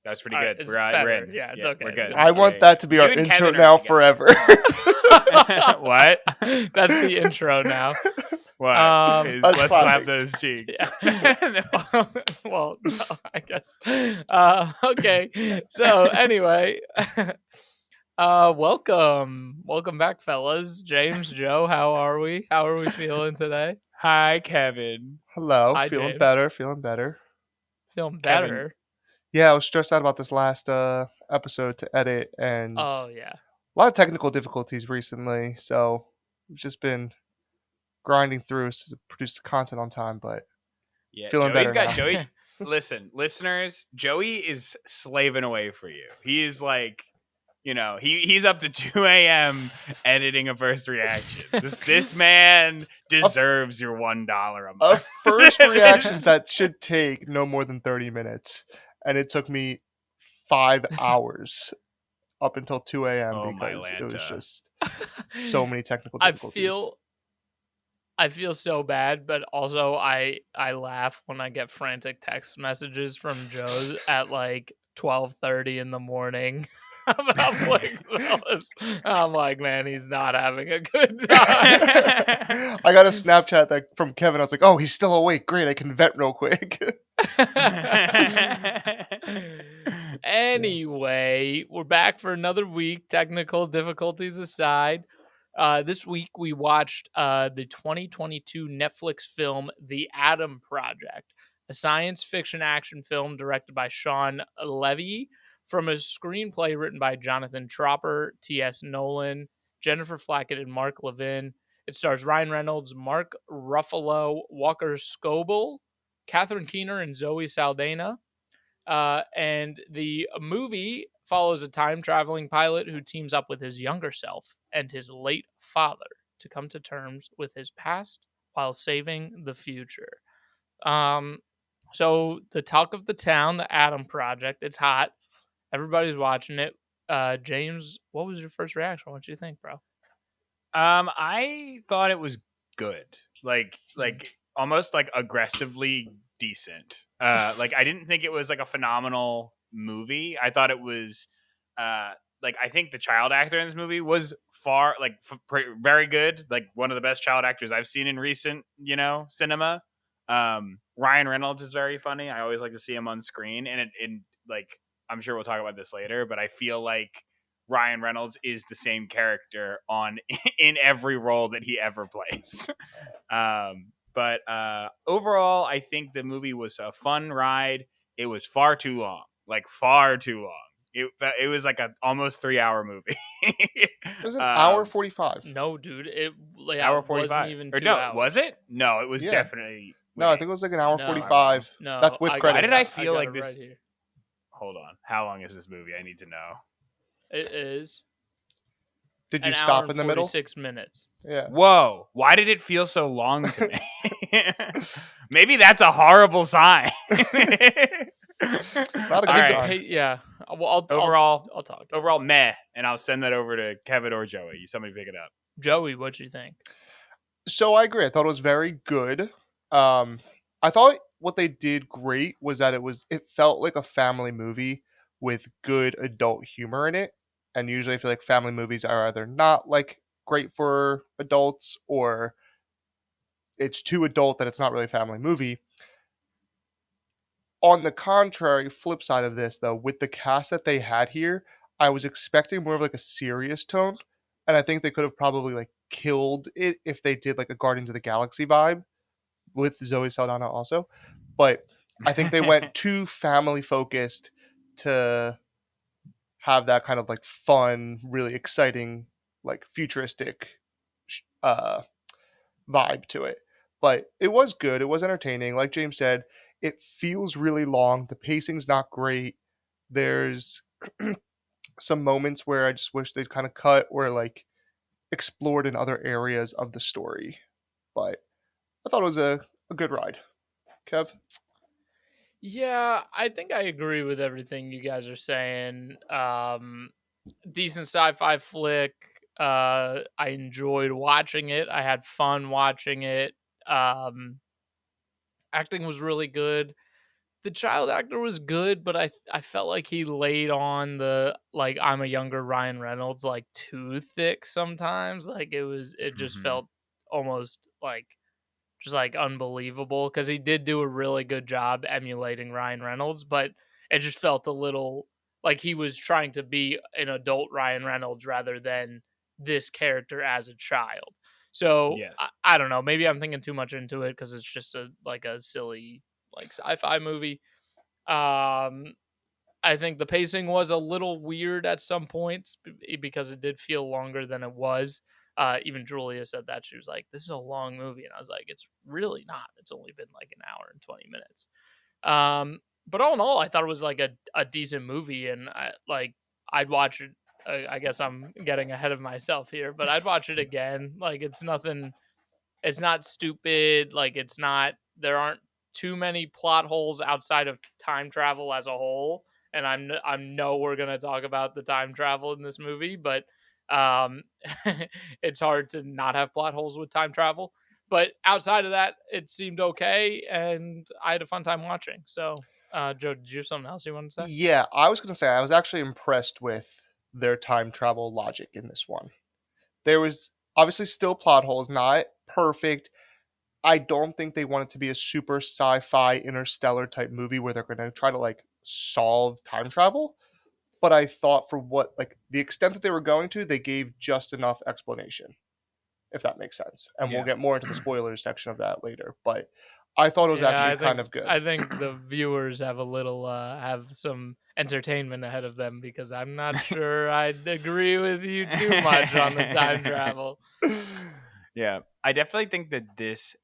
That was pretty All right, good. it's We're better. in. Yeah, it's okay. We're good. I want that to be our You and intro Kevin are now together. forever. What? That's the intro now. What? Us Let's clapping. clap those cheeks. Yeah. Well, no, I guess. Okay. So anyway, welcome back, fellas. James, Joe, how are we? How are we feeling today? Hi, Kevin. Hello, Hi, feeling James. better. Feeling Kevin. better. Yeah, I was stressed out about this last episode to edit, and Oh yeah. a lot of technical difficulties recently. So we've just been grinding through to produce the content on time, but Yeah, feeling Joey's better got now. Joey. Listen, listeners, Joey is slaving away for you. He is like, he's up to 2 a.m. editing a first reaction. This man deserves your $1 a A month. first reactions that should take no more than 30 minutes, and it took me 5 hours up until 2 a.m. Oh, my because it was Lanta. just so many technical I difficulties. feel so bad, but also I laugh when I get frantic text messages from Joe at like 12:30 in the morning. I'm like, man, he's not having a good time. I got a Snapchat from Kevin. I was like, oh, he's still awake. Great, I can vent real quick. Anyway, we're back for another week. Technical difficulties aside. This week we watched the 2022 Netflix film The Atom Project, a science fiction action film directed by Sean Levy from a screenplay written by Jonathan Tropper, T.S. Nolan, Jennifer Flackett, and Mark Levin. It stars Ryan Reynolds, Mark Ruffalo, Walker Scoble, Catherine Keener, and Zoe Saldana. And the movie follows a time-traveling pilot who teams up with his younger self and his late father to come to terms with his past while saving the future. So the talk of the town, the Atom Project, it's hot. Everybody's watching it. James, what was your first reaction? What did you think, bro? I thought it was good. Like almost like aggressively decent. Like I didn't think it was like a phenomenal movie. I thought it was like I think the child actor in this movie was very good. Like one of the best child actors I've seen in recent, cinema. Ryan Reynolds is very funny. I always like to see him on screen, and like I'm sure we'll talk about this later, but I feel like Ryan Reynolds is the same character in every role that he ever plays. But overall, I think the movie was a fun ride. It was far too long, like far too long. It was like an almost 3-hour movie. It was an hour 45. No, dude, hour 45. wasn't even 2 or no, hours. Was it? No, it was Yeah. definitely. No, I think it was like an hour No. 45. No, That's with I got credits. Why did I it. feel got like it this? right here. Hold on. How long is this movie? I need to know. It is Did you an hour stop and in the middle? 46 minutes. Yeah. Whoa! Why did it feel so long to me? Maybe that's a horrible sign. It's not a All good right. sign. Yeah. Well, Overall, I'll talk. overall, meh, and I'll send that over to Kevin or Joey. Somebody pick it up. Joey, what'd you think? So I agree. I thought it was very good. I thought what they did great was that it felt like a family movie with good adult humor in it. And usually I feel like family movies are either not like great for adults or it's too adult that it's not really a family movie. On the contrary, flip side of this though, with the cast that they had here, I was expecting more of like a serious tone. And I think they could have probably like killed it if they did like a Guardians of the Galaxy vibe with Zoe Saldana also. But I think they went too family focused to have that kind of like fun, really exciting, like futuristic vibe to it. But it was good. It was entertaining. Like James said, it feels really long. The pacing's not great. There's some moments where I just wish they'd kind of cut or like explored in other areas of the story. But I thought it was a good ride. Kev? Yeah, I think I agree with everything you guys are saying. Decent sci-fi flick. I enjoyed watching it. I had fun watching it. Acting was really good. the child actor was good, but I felt like he laid on the like I'm a younger Ryan Reynolds like too thick sometimes. Like it just Mhm. felt almost like just like unbelievable because he did do a really good job emulating Ryan Reynolds, but it just felt a little like he was trying to be an adult Ryan Reynolds rather than this character as a child. So Yes. I don't know. Maybe I'm thinking too much into it because it's just a silly like sci-fi movie. Um, I think the pacing was a little weird at some points because it did feel longer than it was. Even Julia said that she was like, "This is a long movie," and I was like, "It's really not. It's only been like an hour and 20 minutes." But all in all, I thought it was like a decent movie, and I'd watch it. I guess I'm getting ahead of myself here, but I'd watch it again. Like it's nothing. It's not stupid. Like it's not. There aren't too many plot holes outside of time travel as a whole. And I know we're gonna talk about the time travel in this movie, but um, it's hard to not have plot holes with time travel. But outside of that, it seemed okay, and I had a fun time watching. So, Joe, did you have something else you want to say? Yeah, I was going to say I was actually impressed with their time travel logic in this one. There was obviously still plot holes, not perfect. I don't think they want it to be a super sci-fi interstellar type movie where they're going to try to like solve time travel. But I thought for what like the extent that they were going to, they gave just enough explanation, if that makes sense. And we'll Yeah. get more into the spoilers section of that later. But I thought it was Yeah, actually kind of good. I think the viewers have a little have some entertainment ahead of them because I'm not sure I'd agree with you too much on the time travel. Yeah. I definitely think that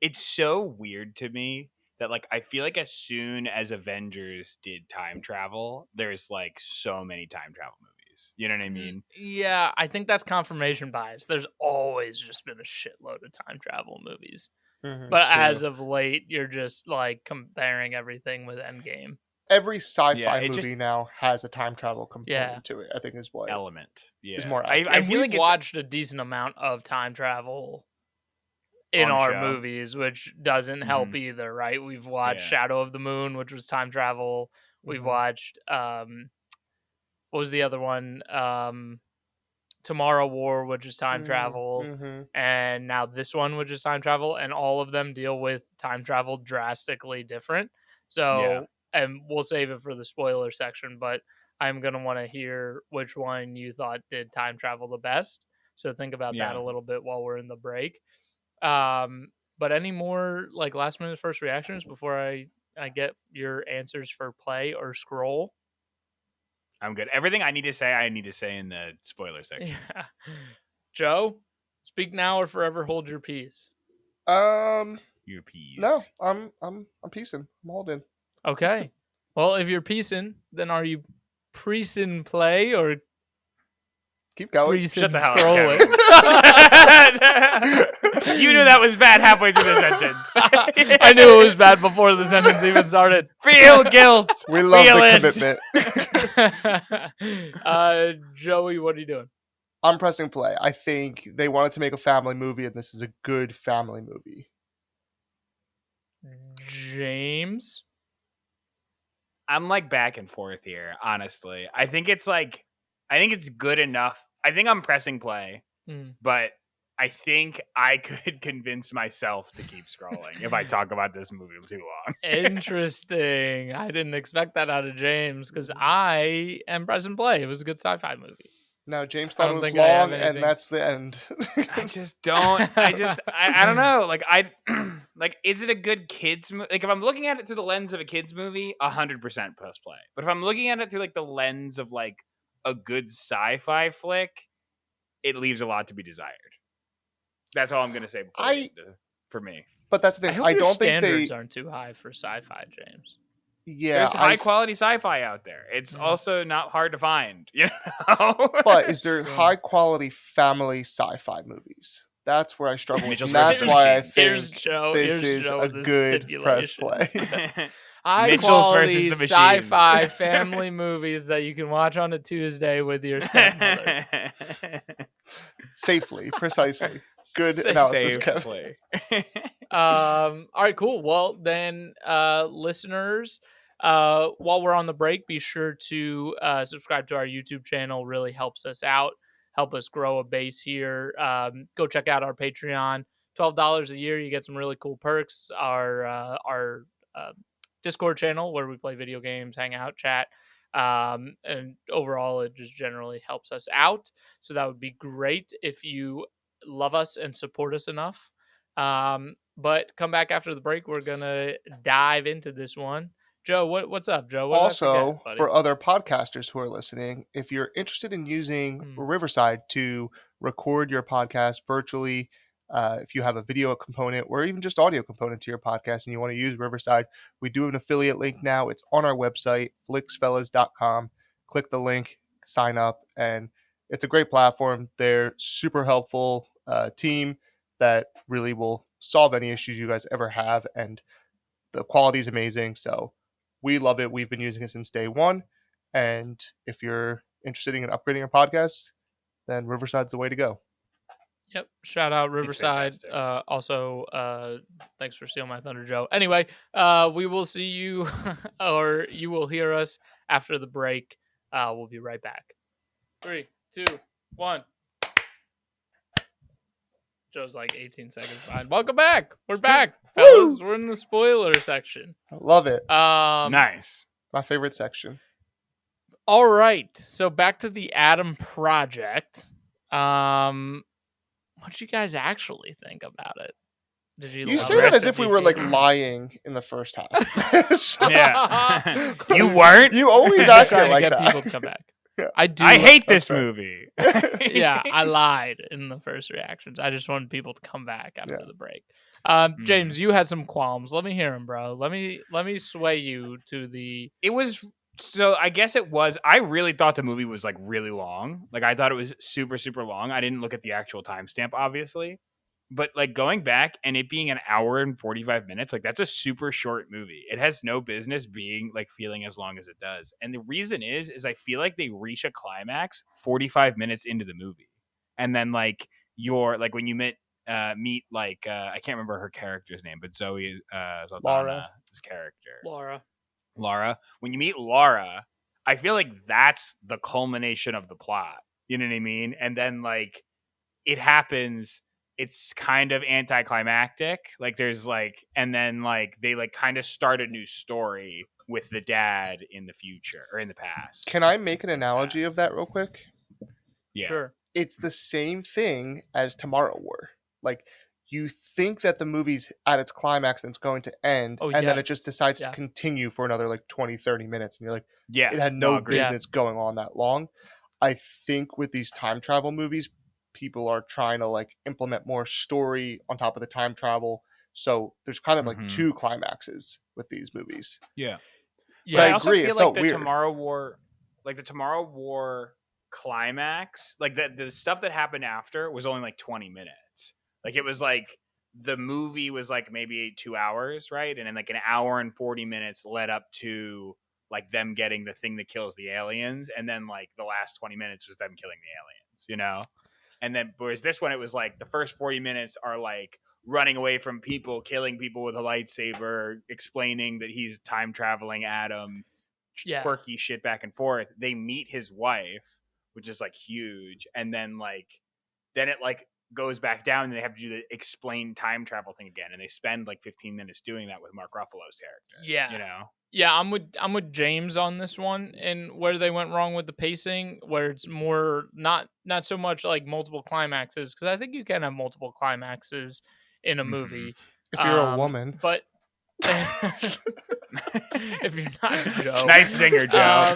it's so weird to me that like I feel like as soon as Avengers did time travel, there's like so many time travel movies. You know what I mean? Yeah, I think that's confirmation bias. There's always just been a shitload of time travel movies. But It's as true. of late, you're just like comparing everything with Endgame. Every Yeah, sci-fi it just movie now has a time travel Yeah. component to it. I think is what element. is Yeah. more I accurate. And feel we've like it's watched a decent amount of time travel in on the our show. movies, which doesn't help Mhm. either, right? We've watched Yeah. Shadow of the Moon, which was time travel. We've Mhm. watched what was the other one? Tomorrow War, which is time travel, Mm-hmm. and now this one, which is time travel, and all of them deal with time travel drastically different. Yeah. So, and we'll save it for the spoiler section, but I'm going to want to hear which one you thought did time travel the best. So think about that Yeah. a little bit while we're in the break. Um, but any more like last minute first reactions before I get your answers for play or scroll? I'm good. Everything I need to say in the spoiler section. Yeah. Joe, speak now or forever hold your peace. Um, Your no, peas. I'm piecing. I'm holding. Okay. Well, if you're piecing, then are you preecing play or Keep going. Shut preecing the hell up, scrolling? Kevin. You knew that was bad halfway through the sentence. I knew it was bad before the sentence even started. Feel guilt. We love Feel the it. commitment. Joey, what are you doing? I'm pressing play. I think they wanted to make a family movie, and this is a good family movie. James? I'm like back and forth here, honestly. I think it's good enough. I think I'm pressing play, but I think I could convince myself to keep scrolling if I talk about this movie too long. Interesting. I didn't expect that out of James because I am pressing play. It was a good sci-fi movie. Now, James I thought it don't was think I have long, and anything. that's the end. I just don't. I don't know. Like like, is it a good kids movie? Like, if I'm looking at it through the lens of a kids movie, 100% press play. But if I'm looking at it through like the lens of like a good sci-fi flick, it leaves a lot to be desired. That's all I'm gonna say. For me, But that's the I thing. hope your don't think standards they. aren't too high for sci-fi, James. Yeah, there's high quality sci-fi out there. It's also not hard to find, you know. But is there True. high quality family sci-fi movies? That's where I struggle with, Mitchell's and that's versus why I Machines. Here's think Joe. this Here's is Joe a with the good press stipulation. play. High Mitchell's quality versus the Machines. sci-fi family movies that you can watch on a Tuesday with your stepmother. Safely, precisely. Good analysis, Kevin. Safely. All right, cool. Well, then, listeners, while we're on the break, be sure to subscribe to our YouTube channel. Really helps us out, help us grow a base here. Go check out our Patreon. $12 a year, you get some really cool perks. Our Discord channel where we play video games, hang out, chat, and overall it just generally helps us out. So that would be great if you love us and support us enough. But come back after the break. We're gonna dive into this one. Joe, what's up, Joe? What did I forget, Also, buddy? for other podcasters who are listening, if you're interested in using Riverside to record your podcast virtually, if you have a video component or even just audio component to your podcast and you want to use Riverside, we do have an affiliate link now. It's on our website, flixfellas.com. Click the link, sign up, and it's a great platform. They're super helpful team that really will solve any issues you guys ever have, and the quality is amazing. So we love it. We've been using it since day one. And if you're interested in upgrading your podcast, then Riverside's the way to go. Yep. Shout out Riverside. Also, thanks for stealing my thunder, Joe. Anyway, we will see you or you will hear us after the break. We'll be right back. 3, 2, 1. Joe's like 18 seconds behind. Welcome back. We're back, fellas. We're in the spoiler section. I love it. Nice. My favorite section. All right. So back to the Adam Project. What you guys actually think about it? Did you say that as if we were like lying in the first half. So, yeah. You weren't? You always ask it like get that. people to come back. Yeah. I hate this movie. Yeah, I lied in the first reactions. I just wanted people to come back after the break. James, you had some qualms. Let me hear them, bro. Let me sway you to the. It was so. I guess it was. I really thought the movie was like really long. Like I thought it was super super long. I didn't look at the actual timestamp, obviously. But like going back and it being an hour and 45 minutes, like that's a super short movie. It has no business being like feeling as long as it does. And the reason is I feel like they reach a climax 45 minutes into the movie. And then like you're like when you meet like I can't remember her character's name, but Zoe Saldana's character. Laura. When you meet Laura, I feel like that's the culmination of the plot. You know what I mean? And then like it happens. It's kind of anticlimactic. Like there's like, and then like they like kind of start a new story with the dad in the future or in the past. Can I make an analogy of that real quick? Yeah. Sure. It's the same thing as Tomorrow War. Like you think that the movie's at its climax and it's going to end, and then it just decides to continue for another like 20, 30 minutes. And you're like, it had no business going on that long. I think with these time travel movies, people are trying to like implement more story on top of the time travel. So there's kind of like two climaxes with these movies. Yeah. But I agree. Feel it felt like weird. the Tomorrow War climax, like the stuff that happened after was only like 20 minutes. Like it was like the movie was like maybe 2 hours, right? And then like an hour and 40 minutes led up to like them getting the thing that kills the aliens. And then like the last 20 minutes was them killing the aliens, you know? And then, whereas this one, it was like the first 40 minutes are like running away from people, killing people with a lightsaber, explaining that he's time traveling Adam, quirky shit back and forth. They meet his wife, which is like huge. And then it like goes back down and they have to do the explain time travel thing again. And they spend like 15 minutes doing that with Mark Ruffalo's character. Yeah. You know? Yeah, I'm with James on this one, and where they went wrong with the pacing, where it's more not so much like multiple climaxes, because I think you can have multiple climaxes in a movie if you're a woman. But if you're not Joe, nice singer, Joe.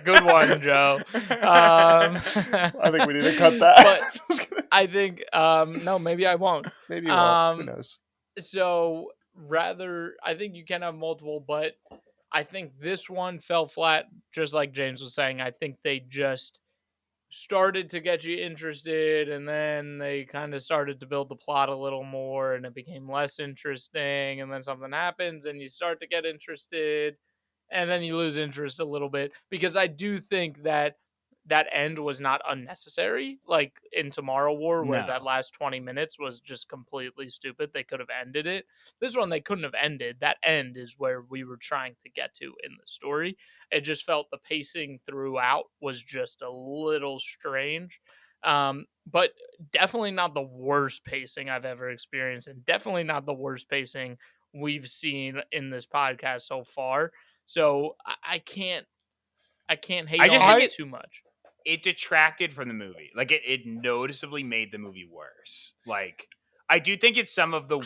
Good one, Joe. I think we need to cut that. But I think no, maybe I won't. Maybe you won't. Who knows? So. I think you can have multiple, but I think this one fell flat, just like James was saying. I think they just started to get you interested, and then they kind of started to build the plot a little more, and it became less interesting, and then something happens, and you start to get interested, and then you lose interest a little bit, because I do think that that end was not unnecessary, like in Tomorrow War, where No. that last 20 minutes was just completely stupid. They could have ended it. This one they couldn't have ended. That end is where we were trying to get to in the story. It just felt the pacing throughout was just a little strange. But definitely not the worst pacing I've ever experienced, and definitely not the worst pacing we've seen in this podcast so far. So I can't hate I just on think it too much. It detracted from the movie. Like it noticeably made the movie worse. Like I do think it's some of the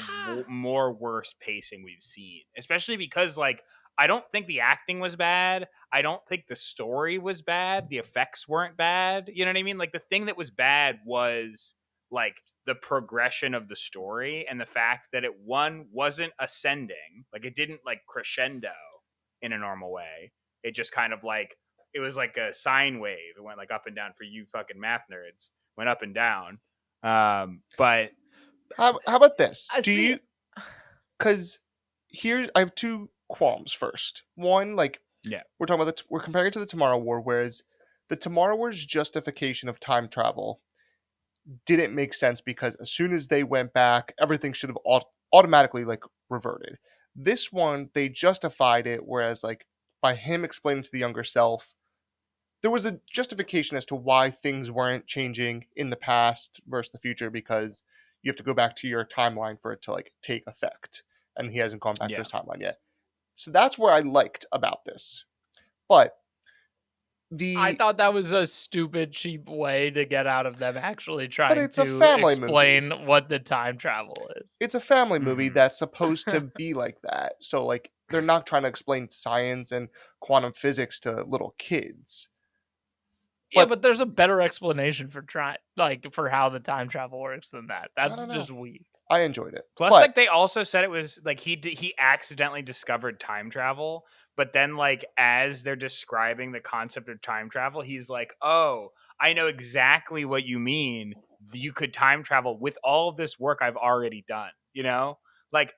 more worse pacing we've seen, especially because like I don't think the acting was bad. I don't think the story was bad. The effects weren't bad. You know what I mean? Like the thing that was bad was like the progression of the story and the fact that it wasn't ascending. Like it didn't like crescendo in a normal way. It just kind of like it was like a sine wave. It went like up and down for you fucking math nerds. Went up and down. But How about this? I Do see. you? Because here I have two qualms. First, one, like yeah, we're talking about we're comparing it to the Tomorrow War, whereas the Tomorrow War's justification of time travel didn't make sense because as soon as they went back, everything should have automatically like reverted. This one, they justified it, whereas like by him explaining to the younger self, there was a justification as to why things weren't changing in the past versus the future because you have to go back to your timeline for it to like take effect, and he hasn't gone back to his timeline yet. So that's where I liked about this, but I thought that was a stupid, cheap way to get out of them actually trying it's a to family explain movie. what the time travel is. It's a family movie Mhm. that's supposed to be like that. So like they're not trying to explain science and quantum physics to little kids. Yeah, but there's a better explanation for for how the time travel works than that. That's don't know. just weak. I enjoyed it. Plus, But like they also said it was like he accidentally discovered time travel, but then like as they're describing the concept of time travel, he's like, "Oh, I know exactly what you mean. You could time travel with all of this work I've already done." You know, like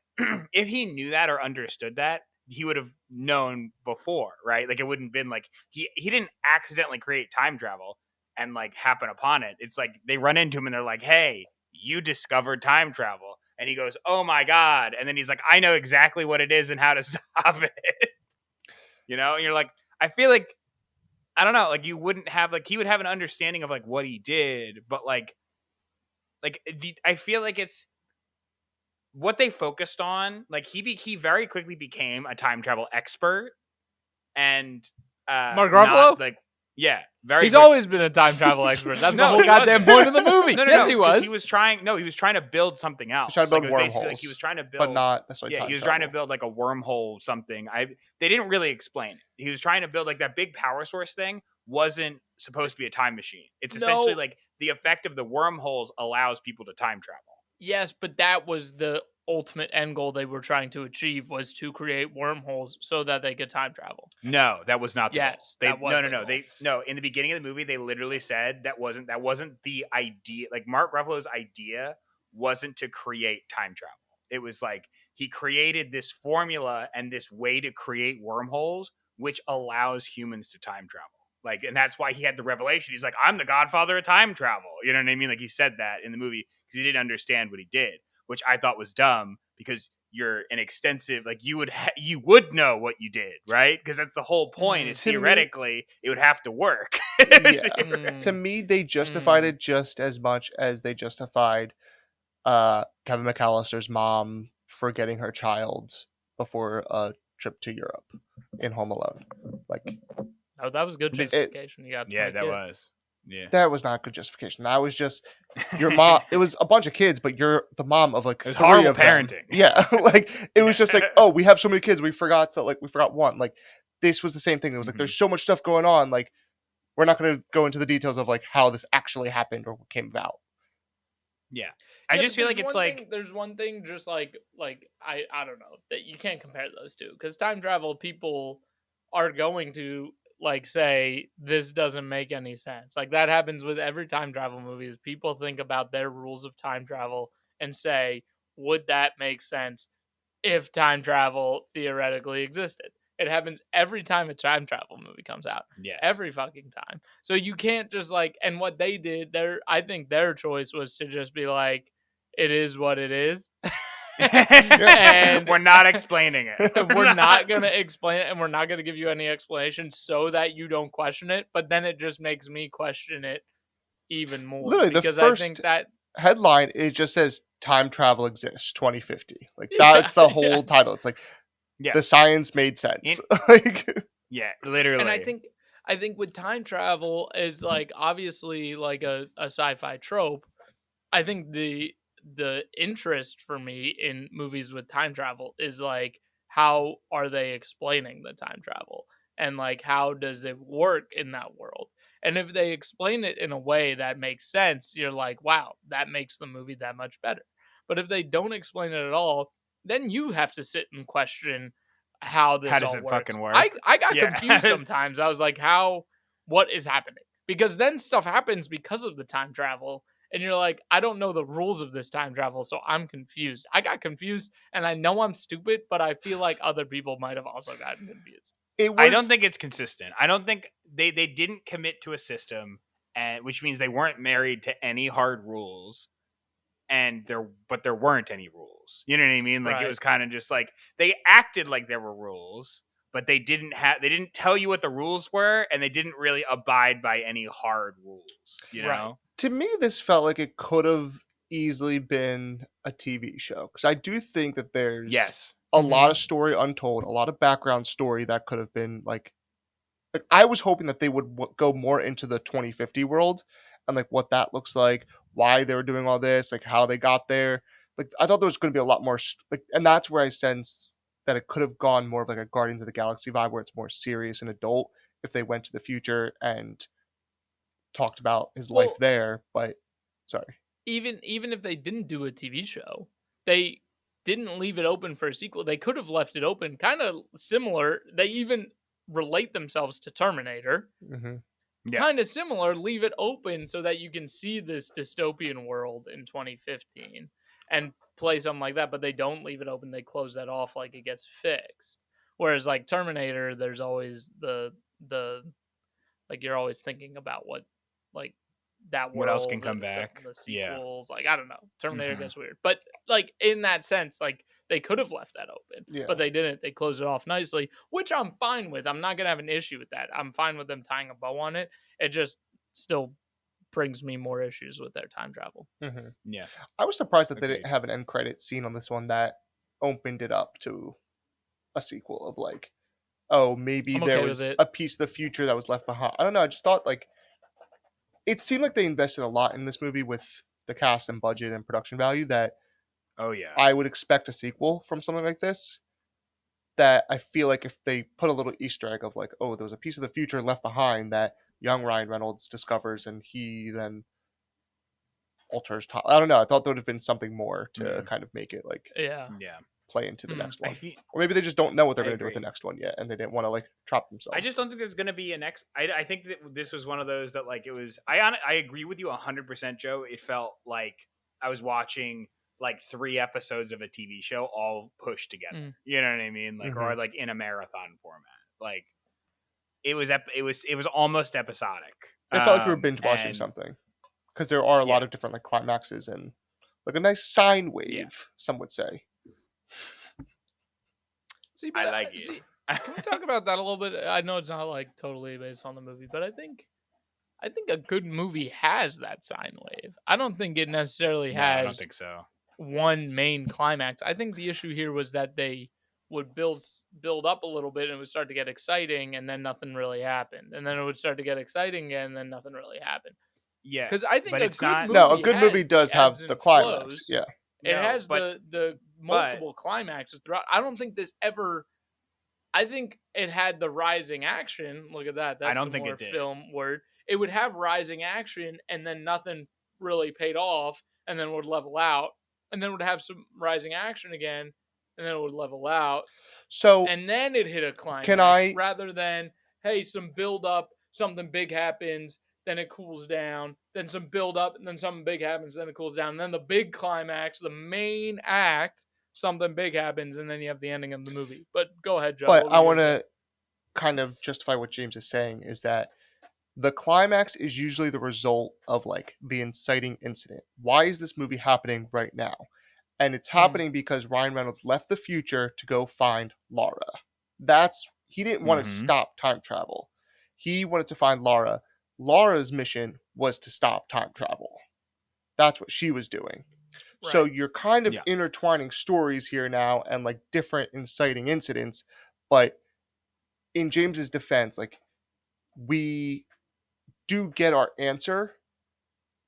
if he knew that or understood that, he would have known before, right? Like it wouldn't have been like he didn't accidentally create time travel and like happen upon it. It's like they run into him and they're like, "Hey, you discovered time travel." And he goes, "Oh my God." And then he's like, "I know exactly what it is and how to stop it." You know? And you're like, I feel like, I don't know, like you wouldn't have, like, he would have an understanding of like what he did, but I feel like it's what they focused on. Like he very quickly became a time travel expert and Mark not Ruffalo? like, yeah, very He's quick. always been a time travel expert. That's the No, whole he goddamn wasn't. point of the movie. No, Yes, no, he 'cause was. he was trying. No, he was trying to build something else. he's trying to build Like, it was basically like he was wormholes, trying to build, but not necessarily yeah, time he was travel. trying to build like a wormhole something. They didn't really explain it. He was trying to build like that big power source thing wasn't supposed to be a time machine. It's essentially like the effect of the wormholes allows people to time travel. Yes, but that was the ultimate end goal they were trying to achieve, was to create wormholes so that they could time travel. No, that was not the Yes, goal. that was the No. goal. No. In the beginning of the movie, they literally said that wasn't the idea. Like Mark Ruffalo's idea wasn't to create time travel. It was like he created this formula and this way to create wormholes, which allows humans to time travel. Like, and that's why he had the revelation. He's like, "I'm the godfather of time travel." You know what I mean? Like he said that in the movie because he didn't understand what he did, which I thought was dumb because you're an extensive, like you would know what you did, right? Because that's the whole point. Is To me- theoretically it would have to work. Yeah. To me, they justified it just as much as they justified Kevin McAllister's mom for getting her child before a trip to Europe in Home Alone. Like, Oh, that was good justification. You got 20 Yeah, that kids. was. Yeah. that was not good justification. That was just your mom. It was a bunch of kids, but you're the mom of like It was three horrible of them. parenting. Yeah, like it was just like, oh, we have so many kids, we forgot one. Like this was the same thing. It was like there's so much stuff going on. Like we're not going to go into the details of like how this actually happened or what came about. Yeah. I just feel like it's like there's one thing just like I don't know, that you can't compare those two, because time travel people are going to like say this doesn't make any sense. Like that happens with every time travel movies. People think about their rules of time travel and say, would that make sense if time travel theoretically existed? It happens every time a time travel movie comes out. Yes. Every fucking time. So you can't just and what they did, I think their choice was to just be like, it is what it is. And we're not explaining it. We're not going to explain it, and we're not going to give you any explanation so that you don't question it. But then it just makes me question it even more. Literally, because the first I think that headline, it just says time travel exists 2050. Like that's the whole title. It's like the science made sense. Yeah, literally. And I think with time travel is obviously a sci-fi trope. I think the interest for me in movies with time travel is how are they explaining the time travel, and how does it work in that world? And if they explain it in a way that makes sense, you're like, wow, that makes the movie that much better. But if they don't explain it at all, then you have to sit and question how this does all it works. fucking work? I got confused sometimes. I was like, what is happening? Because then stuff happens because of the time travel. And you're like, I don't know the rules of this time travel, so I'm confused. I got confused, and I know I'm stupid, but I feel like other people might have also gotten confused. I don't think it's consistent. I don't think they didn't commit to a system, and which means they weren't married to any hard rules, and there weren't any rules. You know what I mean? Like, it was kind of just like they acted like there were rules, but they didn't tell you what the rules were, and they didn't really abide by any hard rules. You know? To me, this felt like it could have easily been a TV show, because I do think that there's a lot of story untold, a lot of background story that could have been like I was hoping that they would go more into the 2050 world and what that looks like, why they were doing all this, how they got there. I thought there was going to be a lot more and that's where I sense that it could have gone more of a Guardians of the Galaxy vibe, where it's more serious and adult if they went to the future and talked about his life there. But sorry, even if they didn't do a TV show, they didn't leave it open for a sequel. They could have left it open, kind of similar. They even relate themselves to Terminator. Kind of similar. Leave it open so that you can see this dystopian world in 2015 and play something like that. But they don't leave it open. They close that off like it gets fixed. Whereas Terminator, there's always the you're always thinking about what that world, what else can come back, the sequels. I don't know, Terminator gets weird, but in that sense, they could have left that open, but they didn't. They closed it off nicely, which I'm fine with. I'm not gonna have an issue with that. I'm fine with them tying a bow on it. It just still brings me more issues with their time travel. Yeah, I was surprised that they didn't have an end credit scene on this one that opened it up to a sequel of oh, maybe there was a piece of the future that was left behind. I don't know. I just thought it seemed like they invested a lot in this movie with the cast and budget and production value that I would expect a sequel from something like this. That I feel like if they put a little Easter egg of oh, there was a piece of the future left behind that young Ryan Reynolds discovers and he then alters time. I don't know. I thought there would have been something more to kind of make it play into the next one. Or maybe they just don't know what they're going to do with the next one yet, and they didn't want to trap themselves. I just don't think there's going to be a next. I think that this was one of those that it was. I agree with you 100%, Joe. It felt like I was watching 3 episodes of a TV show all pushed together. You know what I mean? Or in a marathon format. It was almost episodic. It felt like we were binge watching something, because there are a lot of different climaxes and a nice sine wave. Some would say. See, I like it. Can we talk about that a little bit? I know it's not totally based on the movie, but I think a good movie has that sine wave. I don't think it necessarily has. I don't think so. One main climax. I think the issue here was that they would build up a little bit and it would start to get exciting, and then nothing really happened, and then it would start to get exciting again, and then nothing really happened. Yeah, because I think a good movie does have the climax. Yeah. It has the multiple climaxes throughout. I don't think this ever. I think it had the rising action. Look at that. That's I don't think it did. Film word. It would have rising action, and then nothing really paid off, and then would level out, and then would have some rising action again, and then it would level out. So and then it hit a climax. Rather than some build up, something big happens, then it cools down, then some build up, and then something big happens, then it cools down, and then the big climax, the main act, something big happens, and then you have the ending of the movie. But go ahead, Joe. But What were I you want gonna say? to kind of justify what James is saying is that the climax is usually the result of like the inciting incident. Why is this movie happening right now? And it's Mm, happening because Ryan Reynolds left the future to go find Laura. He didn't want to Mm-hmm. stop time travel. He wanted to find Laura. Laura's mission was to stop time travel. That's what she was doing. So right. you're kind of Yeah. intertwining stories here now and like different inciting incidents, but in James's defense, like we do get our answer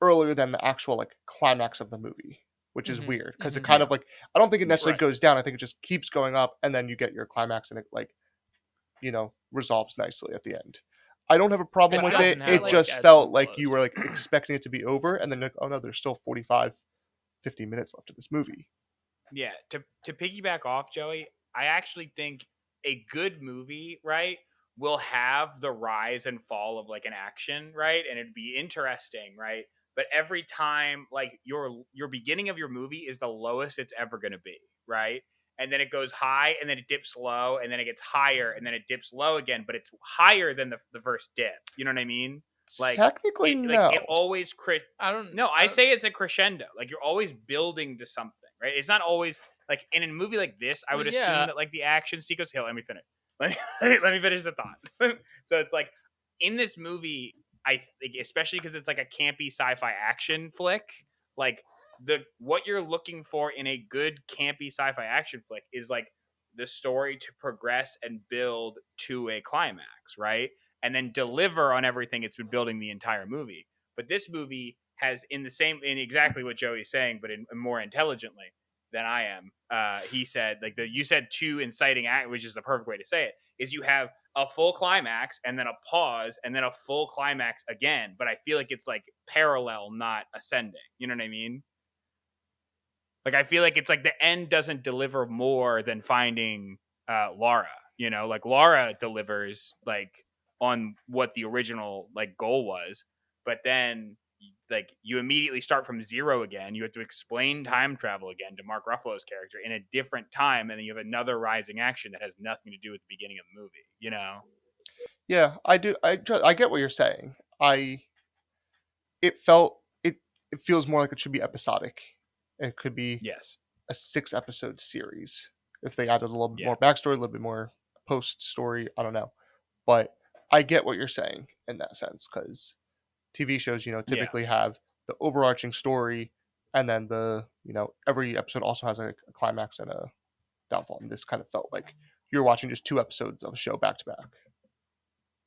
earlier than the actual like climax of the movie, which is Mm-hmm, weird because it mm-hmm. kind Yeah. of like I don't think it Yeah. necessarily Right. goes down. I think it just keeps going up, and then you get your climax, and it like resolves nicely at the end. I don't have a problem It with I it. doesn't feel It have like like just ebbs felt and like you flows. were like expecting it to be over, and then like, oh no, there's still 45, 50 minutes left of this movie. Yeah, to piggyback off Joey, I actually think a good movie, right, will have the rise and fall of like an action, right? And it'd be interesting, right? But every time like your beginning of your movie is the lowest it's ever going to be, right? And then it goes high and then it dips low and then it gets higher and then it dips low again, but it's higher than the first dip. You know what I mean? Technically, It no. always I don't. no, I I don't. say it's a crescendo. Like you're always building to something, right? It's not always like in a movie like this. I Well, would assume yeah. that like the action sequence. Here, let me finish. Let me finish the thought. So it's like in this movie, I think, especially because it's like a campy sci-fi action flick. Like what you're looking for in a good campy sci-fi action flick is like the story to progress and build to a climax, right? And then deliver on everything it's been building the entire movie. But this movie has in exactly what Joey's saying, but in more intelligently than I am. He said like you said two inciting act, which is the perfect way to say it. Is you have a full climax and then a pause and then a full climax again. But I feel like it's like parallel, not ascending. You know what I mean? Like I feel like it's like the end doesn't deliver more than finding Laura. You know, like Laura delivers like on what the original like goal was, but then like you immediately start from zero again. You have to explain time travel again to Mark Ruffalo's character in a different time, and then you have another rising action that has nothing to do with the beginning of the movie. You know? Yeah, I do. I get what you're saying. It felt it feels more like it should be episodic. It could be Yes. a 6 episode series if they added a little bit Yeah. more backstory, a little bit more post story. I don't know, but I get what you're saying in that sense because TV shows, Yeah. typically have the overarching story, and then every episode also has a climax and a downfall. And this kind of felt like you're watching just 2 episodes of a show back to back.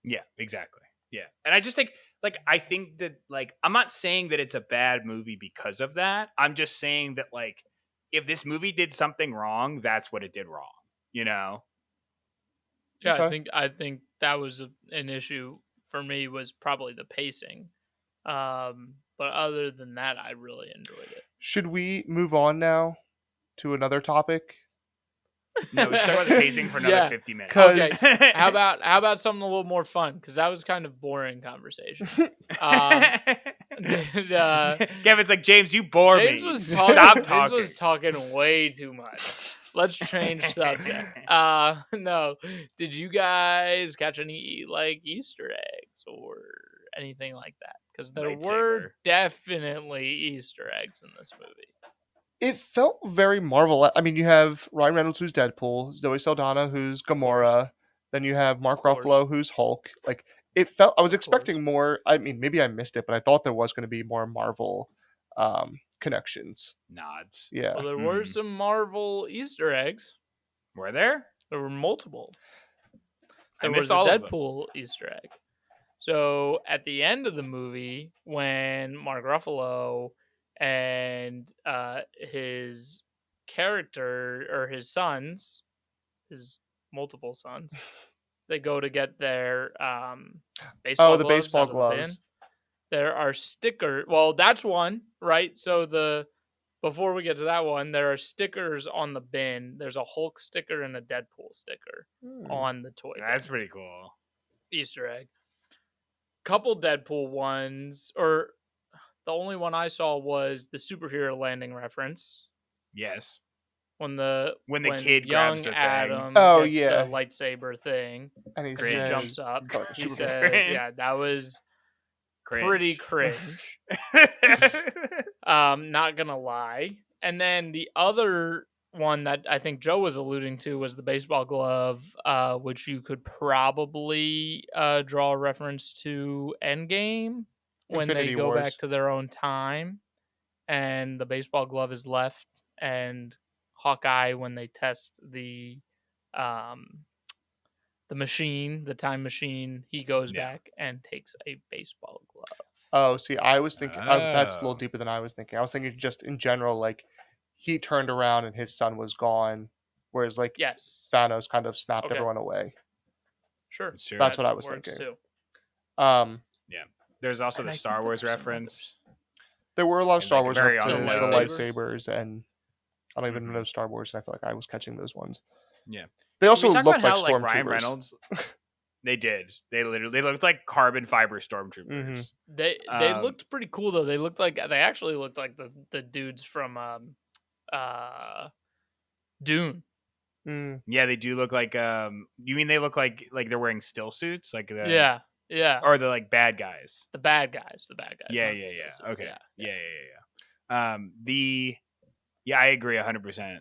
Yeah, exactly. Yeah. And I just think I think that like I'm not saying that it's a bad movie because of that. I'm just saying that like if this movie did something wrong, that's what it did wrong, you know? Yeah, Okay. I think that was an issue for me was probably the pacing. But other than that, I really enjoyed it. Should we move on now to another topic? No, we should talk about the pacing for another Yeah. 50 minutes. 'Cause- Okay. How about something a little more fun? Because that was kind of boring conversation. Kevin's like, James, you bore James me. was Just talking. Stop James talking. was talking way too much. Let's change subject. No. Did you guys catch any like Easter eggs or anything like that? Because there Lightsaber. were definitely Easter eggs in this movie. It felt very Marvel. I mean, you have Ryan Reynolds who's Deadpool, Zoe Saldana who's Gamora, then you have Mark course. Ruffalo who's Hulk. Like it felt. I was Of course. expecting more. I mean, maybe I missed it, but I thought there was going to be more Marvel connections. Nods. Yeah. Well, there were Mhm. some Marvel Easter eggs. Were there? There were multiple. I There missed was a all of them. Deadpool Easter egg. So at the end of the movie, when Mark Ruffalo and his character or his sons, his multiple sons, they go to get their baseball Oh, the gloves baseball out of the bin. gloves. There are stickers. Well, that's one, right? So before we get to that one, there are stickers on the bin. There's a Hulk sticker and a Deadpool sticker on the toy. That's bin. pretty cool. Easter egg. Couple Deadpool ones, or the only one I saw was the superhero landing reference. Yes. when kid young grabs the thing. Adam Oh, gets yeah. the lightsaber thing, And he and he Cringe. jumps says, up. "Fuck, He super says, cringe. "Yeah, that was pretty cringe." Not gonna lie. And then the other one that I think Joe was alluding to was the baseball glove, which you could probably draw a reference to Endgame when Infinity they go Wars. back to their own time, and the baseball glove is left, and Hawkeye when they test the machine, the time machine, he goes Yeah. back and takes a baseball glove. Oh, see, I was thinking that's a little Oh. deeper than I was thinking. I was thinking just in general, like he turned around and his son was gone, whereas like Yes. Thanos kind of snapped Okay. everyone away. Sure. Sure. That's what I That was works thinking. too. Yeah. There's also And the I Star think there Wars were some reference. There were a lot of And, Star like, Wars very on references, the the nose. lightsabers, and I don't even Mhm. know Star Wars, and I feel like I was catching those ones. Yeah. They also we talk look about like how like Ryan stormtroopers. Reynolds. They did. They looked like carbon fiber stormtroopers. Mhm. They looked pretty cool though. They actually looked like the dudes from Dune. Mm. Yeah, they do look like. You mean they look like they're wearing still suits, like the Yeah. or the like bad guys? The bad guys. Yeah, not the yeah, still yeah. suits, Okay. Yeah. I agree 100%.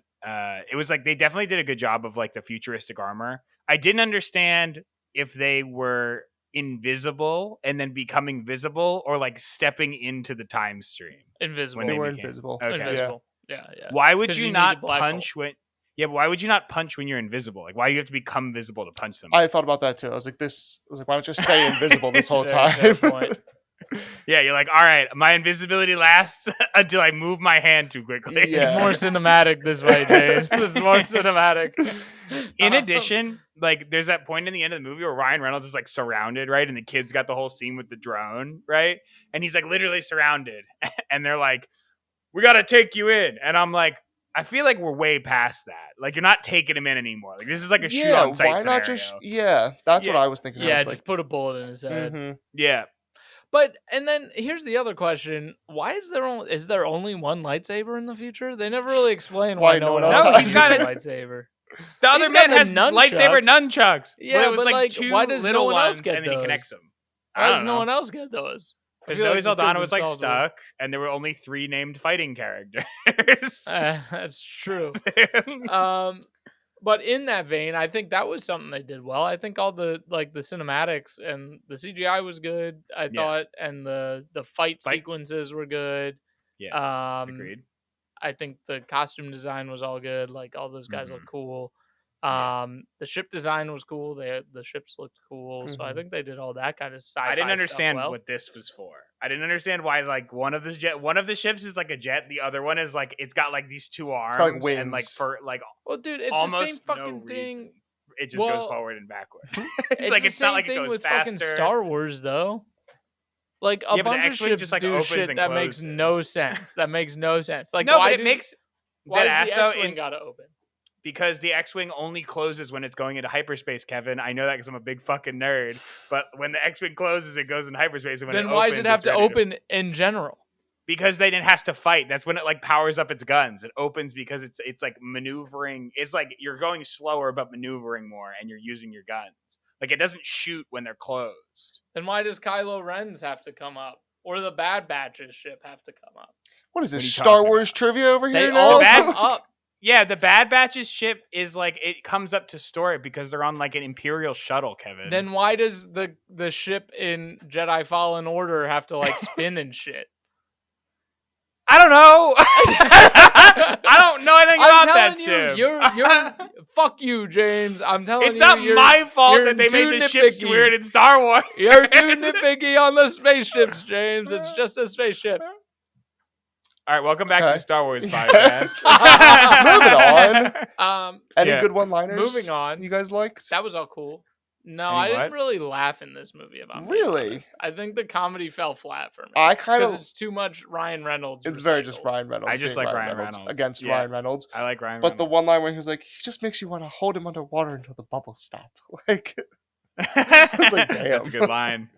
It was like they definitely did a good job of like the futuristic armor. I didn't understand if they were invisible and then becoming visible or like stepping into the time stream. Invisible. They were became- invisible. Okay. Invisible. Yeah. Why would 'Cause you you need not the black punch when? Yeah, but why would you not punch when you're invisible? Like, why do you have to become visible to punch somebody? I thought about that too. I was like, why don't you stay invisible this whole Very time? fair point. Yeah, you're like, all right, my invisibility lasts until I move my hand too quickly. Yeah. It's more cinematic this way, James. It's more cinematic. In addition, like there's that point in the end of the movie where Ryan Reynolds is like surrounded, right? And the kid's got the whole scene with the drone, right? And he's like literally surrounded. And they're like, we got to take you in. And I'm like, I feel like we're way past that. Like you're not taking him in anymore. Like this is like a shoot on sight why scenario. not just that's what Yeah. I was thinking. I Yeah, was just like, put a bullet in his head. mhm. Yeah. But and then here's the other question: why is there only one lightsaber in the future? They never really explain why no one else No, has he's got a it. lightsaber. The other He's got man the has lightsaber nunchucks. Yeah, it was but, like, two why does little no one else ones, get and then he those? connects them. Why does no one else get those? I Because feel Zoe like this could've Saldana been was like solved with- stuck, and there were only 3 named fighting characters. That's true. But in that vein, I think that was something they did well. I think all the cinematics and the CGI was good. I thought, and the fight sequences were good. Yeah, agreed. I think the costume design was all good. Like all those guys look cool. The ship design was cool. The ships looked cool. So I think they did all that kind of sci-fi. I didn't understand stuff well. what this was for. I didn't understand why like one of the ships is like a jet, the other one is like it's got like these 2 arms like wings. and like for like Well, dude, it's almost the same no fucking reason. thing. It just goes forward and backward. It's like the it's not same like it thing goes with faster. fucking Star Wars, though. Like a Yeah, but the bunch of X-Wing ships just, like, do opens shit and that makes no closes. sense. That makes no sense. Like no, why but it makes why that is ass the though X-wing gotta open? because the X-Wing only closes when it's going into hyperspace, Kevin. I know that because I'm a big fucking nerd. But when the X-Wing closes, it goes into hyperspace. And when Then it why opens, does it have it's to ready open in general? Because then it has to fight. That's when it like powers up its guns. It opens because it's like maneuvering. It's like you're going slower but maneuvering more, and you're using your guns. Like it doesn't shoot when they're closed. Then why does Kylo Ren's have to come up? Or the Bad Batch's ship have to come up? What is this, What are you Star talking Wars about? trivia over They here all now? come up. Yeah, the Bad Batch's ship is like it comes up to store it because they're on like an Imperial shuttle, Kevin. Then why does the ship in Jedi Fallen Order have to like spin and shit? I don't know. I don't know anything about that ship. You're fuck you, James. I'm telling you, It's not my fault you're that they too made the ships nitpicky. weird in Star Wars. You're too nitpicky on the spaceships, James. It's just a spaceship. All right, welcome back to Okay. the Star Wars podcast. Moving on. Any Yeah. good one-liners? Moving on. You guys liked? That was all cool. No, Any I didn't what? really laugh in this movie. About Really? I think the comedy fell flat for me. I kind because of. it's too much Ryan Reynolds. It's very just recycled. Ryan Reynolds. I just being like Ryan Reynolds. against Yeah. Ryan Reynolds. I like Ryan But Reynolds. the one line where he was like, he just makes you want to hold him underwater until the bubbles stop. Like, That's like, damn. That's a good line.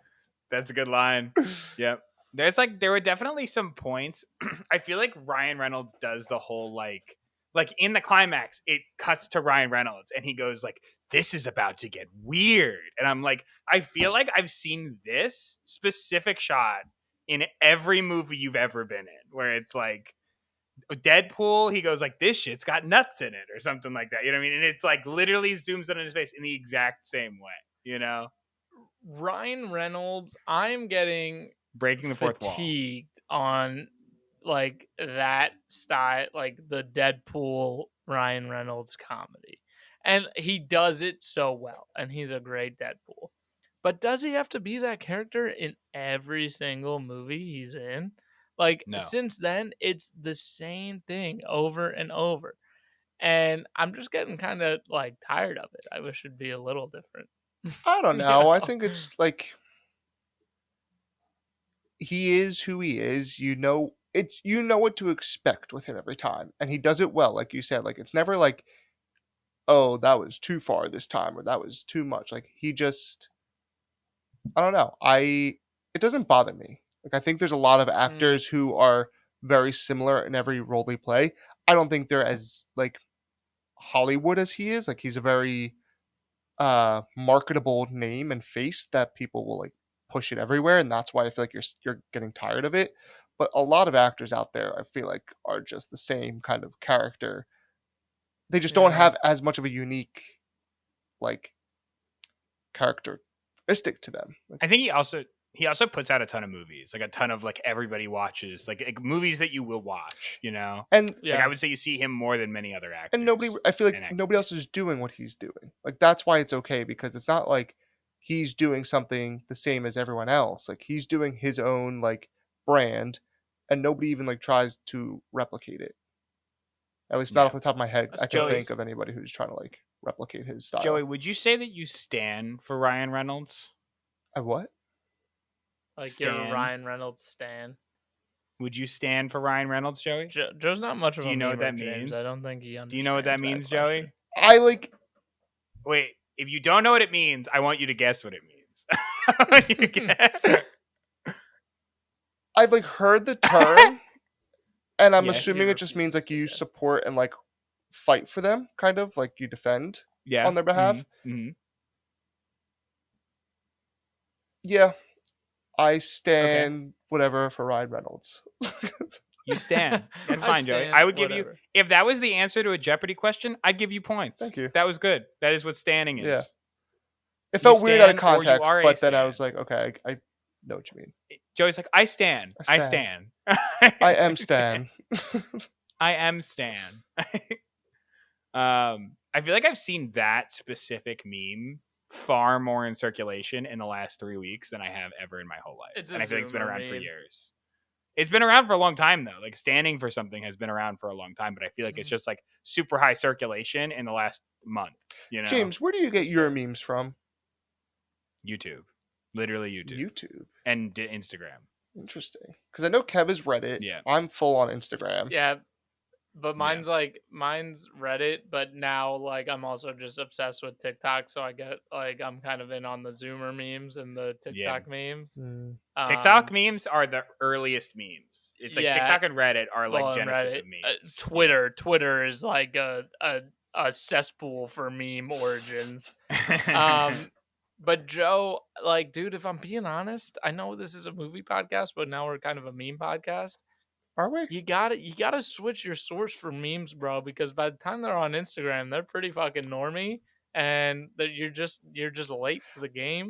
That's a good line. Yep. There were definitely some points. I feel like Ryan Reynolds does the whole like like in the climax, it cuts to Ryan Reynolds and he goes like, "This is about to get weird." And I'm like, I feel like I've seen this specific shot in every movie you've ever been in, where it's like Deadpool, he goes like, "This shit's got nuts in it," or something like that. You know what I mean? And it's like literally zooms in on his face in the exact same way, you know? Ryan Reynolds, I'm getting Breaking the fourth wall. fatigued on like that style, like the Deadpool Ryan Reynolds comedy. And he does it so well, and he's a great Deadpool. But does he have to be that character in every single movie he's in? Like, No. since then, it's the same thing over and over. And I'm just getting kind of like tired of it. I wish it'd be a little different. I don't You know. I think it's like he is who he is. You know what to expect with him every time, and he does it well. Like you said, like it's never like, oh, that was too far this time, or that was too much. Like he just, I don't know. It doesn't bother me. Like I think there's a lot of actors who are very similar in every role they play. I don't think they're as like Hollywood as he is. Like he's a very marketable name and face that people will like push it everywhere, and that's why I feel like you're getting tired of it. But a lot of actors out there, I feel like, are just the same kind of character. They just don't Yeah. have as much of a unique like characteristic to them. Like, I think he also puts out a ton of movies, like a ton of like everybody watches, like movies that you will watch, you know? and Yeah. Like I would say you see him more than many other actors. and I feel like and nobody else is doing what he's doing. Like that's why it's okay, because it's not like he's doing something the same as everyone else. Like he's doing his own like brand, and nobody even like tries to replicate it. At least not Yeah. off the top of my head. That's I can't Joey's. think of anybody who's trying to like replicate his style. Joey, would you say that you stand for Ryan Reynolds? I what? Like you're a Stan. Ryan Reynolds stan. Would you stand for Ryan Reynolds, Joey? Joe's not much of Do a you know what memer, that James. means? I don't think he understands. Do you know what that means, Joey? question. I like Wait, if you don't know what it means, I want you to guess what it means. I want you to guess. I've like heard the term, and I'm Yeah, assuming he it just means refuses like you to. support and like fight for them, kind of like you defend Yeah. on their behalf. Mm-hmm. Yeah, I stand whatever for Ryan Reynolds. You stand. That's I fine, Joey. stand, I would give you, whatever. if that was the answer to a Jeopardy question, I'd give you points. Thank you. That was good. That is what standing is. Yeah. It felt weird out of stand or you context, are a but then I stan. was like, okay, I know what you mean. Joey's like, I stand. I I stand. stand. I am Stan. I am Stan. I feel like I've seen that specific meme far more in circulation in the last 3 weeks than I have ever in my whole life. It's a And I feel like it's been Zoomer around for meme. years. It's been around for a long time though. Like standing for something has been around for a long time, but I feel like it's just like super high circulation in the last month. You know, James, where do you get your memes from? YouTube, literally YouTube, YouTube. and Instagram. Interesting. Because I know Kev is Reddit. Yeah. I'm full on Instagram. Yeah, but mine's Reddit, but now like I'm also just obsessed with TikTok, so I get like I'm kind of in on the Zoomer memes and the TikTok memes. Mm. TikTok memes are the earliest memes. It's like yeah. TikTok and Reddit are like Well, and genesis Reddit, of memes. Twitter is like a cesspool for meme origins. But Joe, like, dude, if I'm being honest, I know this is a movie podcast, but now we're kind of a meme podcast. Are we? You gotta switch your source for memes, bro, because by the time they're on Instagram, they're pretty fucking normie, and that you're just late to the game.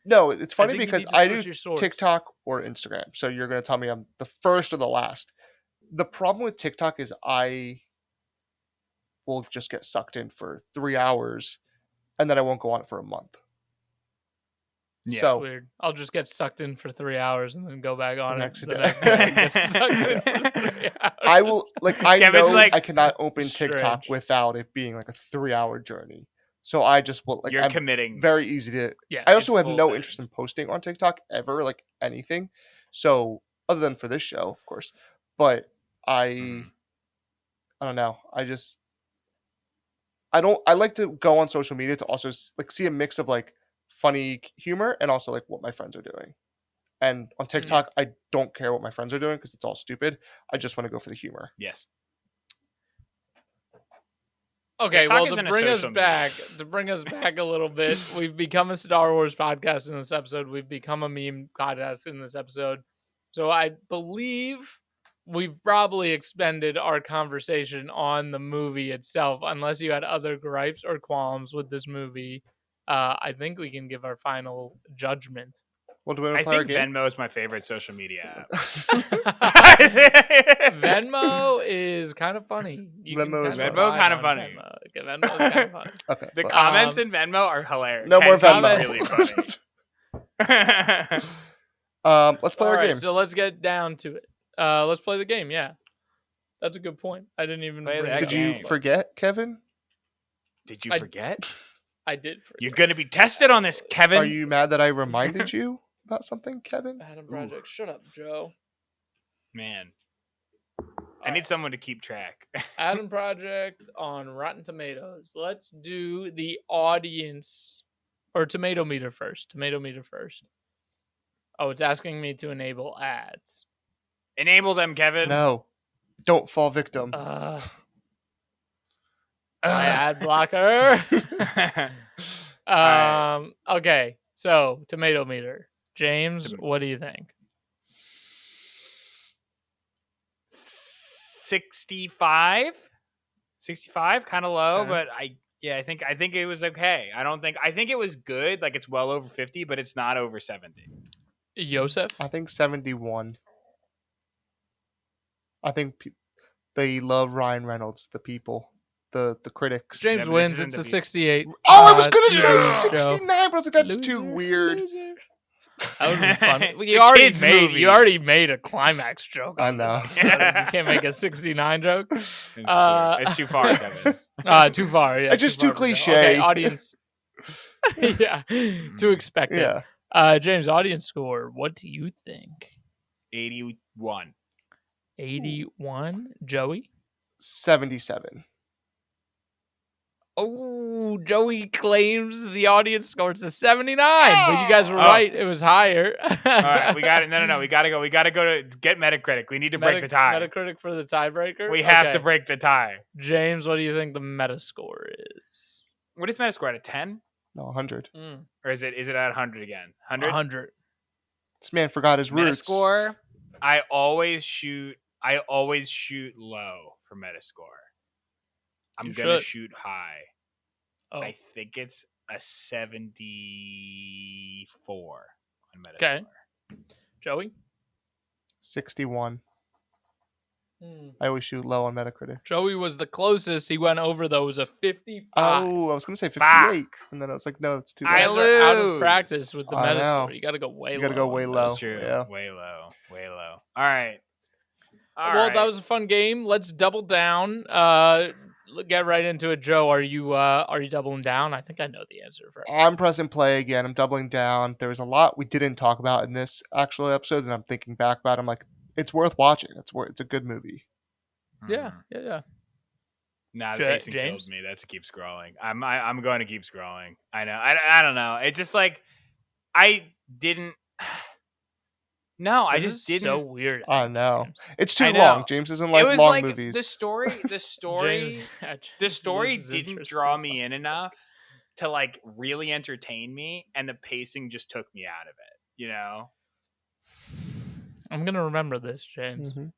No, it's funny think you because need to I switch do your source. TikTok or Instagram. So you're going to tell me I'm the first or the last. The problem with TikTok is I will just get sucked in for 3 hours, and then I won't go on it for a month. Yeah. So It's weird. I'll just get sucked in for 3 hours and then go back on next it the day. next day. and get sucked in for 3 hours. I will I Kevin's know like, I cannot open TikTok strange. without it being like a 3-hour journey. So I just will You're I'm committing. very easy to. Yeah, I also it's have full no send. interest in posting on TikTok ever, like anything. So other than for this show, of course, but I don't know. I like to go on social media to also like see a mix of like funny humor and also like what my friends are doing. And on TikTok, I don't care what my friends are doing because it's all stupid. I just want to go for the humor. Yes. Okay, TikTok well, isn't a social media. to bring us back a little bit, we've become a Star Wars podcast in this episode. We've become a meme podcast in this episode. So I believe we've probably expended our conversation on the movie itself, unless you had other gripes or qualms with this movie. I think we can give our final judgment. Well, do we want I to play our think game? Venmo is my favorite social media app. Venmo is kind of funny. Venmo is kinda Venmo vibe kind of on funny. Venmo. Okay, Venmo is kind of funny. Okay. The but- comments in Venmo are hilarious. No more Ken Venmo. Really funny. Let's play All our right, game. so let's get down to it. Let's play the game. Yeah, that's a good point. I didn't even Play bring that it Did up, you game. but forget, Kevin? Did you I- forget? I did forget. You're gonna be tested on this, Kevin. Are you mad that I reminded you about something, Kevin? Adam Project. Shut up, Joe. Man, I All need right. someone to keep track. Adam Project on Rotten Tomatoes. Let's do the audience or tomato meter first. Tomato meter first. Oh, it's asking me to enable ads. Enable them, Kevin. No. Don't fall victim. My ad blocker. right. Okay, so tomato meter. James, Tom- what do you think? 65? 65, kind of low, Okay. but I think it was okay. I think it was good. Like, it's well over 50, but it's not over 70. Yosef? I think 71. I think they love Ryan Reynolds, the people, the critics. James Yeah, but this wins. isn't It's the a beat. 68. Oh, I was going to say Joe. 69, but I was like, that's too Loser, weird. loser. That would be funny. It's a kid's movie. You already made a climax joke. I On this know. episode. You can't make a 69 joke. It's, Uh, it's too far, Kevin. Too far. Yeah, It's just far too for Joe. cliche. Okay, audience. Yeah, too expected. Yeah. James, audience score. What do you think? 81. 81. Joey. 77. Oh, Joey claims the audience score is a 79, but you guys were right. It was higher. All right, we got it. No. We got to go. We got to go to get Metacritic. We need to break the tie. Metacritic for the tiebreaker. We have to Okay. break the tie. James, what do you think the Metascore is? What is Metascore at a 10? No, 100. Or is it at 100 again? 100? 100. This man forgot his roots. Metascore, I always shoot low for Metascore. I'm You gonna should. shoot high. Oh, I think it's a 74 on Metascore. Okay. Joey. 61. I always shoot low on Metacritic. Joey was the closest. He went over though. It was a 55. Oh, I was going to say 58. Fuck. And then I was like, no, it's too I low. You guys are out of lose. practice with the I know. Metascore. You got to go way low. You gotta go way on low. Metascore. That's true. Yeah. Way low. Way low. All right. Well, that was a fun game. Let's double down. Get right into it, Joe. Are you doubling down? I think I know the answer for it. I'm pressing play again. I'm doubling down. There was a lot we didn't talk about in this actual episode, and I'm thinking back about it. I'm like, it's worth watching. It's a good movie. Yeah. Nah, the Ja- pacing James? kills me. That's to keep scrolling. I'm going to keep scrolling. I know. I don't know. It's just like I didn't. No, I This just is didn't. so weird. I know. James. It's too I know. long. James doesn't like it was long like movies. the story. The story. James- The story James' didn't interest draw in me in enough to like really entertain me, and the pacing just took me out of it. You know. I'm gonna remember this, James. Mhm.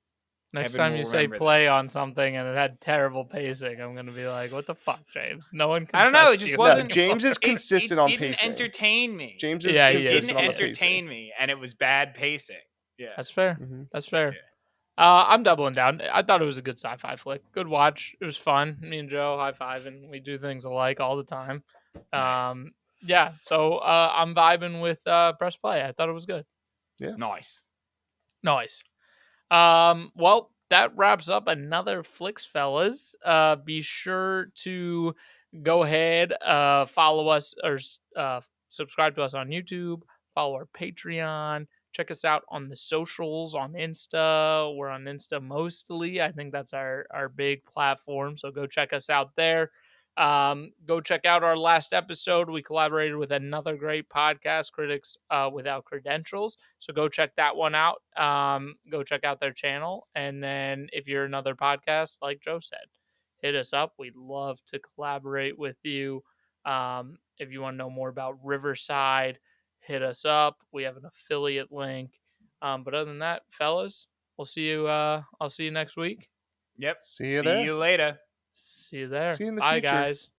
Next Kevin time will you say remember play this. on something and it had terrible pacing, I'm gonna be like, "What the fuck, James? No one can." I don't know, trust it just you." No, wasn't- James is consistent it on didn't pacing. entertain me. James is Yeah, he is. It didn't consistent on the entertain pacing. me, and it was bad pacing. Yeah. That's fair. Mhm. That's fair. Yeah. I'm doubling down. I thought it was a good sci-fi flick. Good watch. It was fun. Me and Joe high five, and we do things alike all the time. Nice. Yeah. So I'm vibing with press play. I thought it was good. Nice. Nice. Well, that wraps up another Flicks, fellas. Be sure to go ahead, follow us or subscribe to us on YouTube. Follow our Patreon. Check us out on the socials on Insta. We're on Insta mostly. I think that's our big platform. So go check us out there. Go check out our last episode. We collaborated with another great podcast, Critics Without Credentials. So go check that one out. Go check out their channel. And then if you're another podcast, like Joe said, hit us up. We'd love to collaborate with you. If you want to know more about Riverside, hit us up. We have an affiliate link. But other than that, fellas, we'll see you. I'll see you next week. Yep. See you See there. you later. See you there. See you in the Bye, future. guys.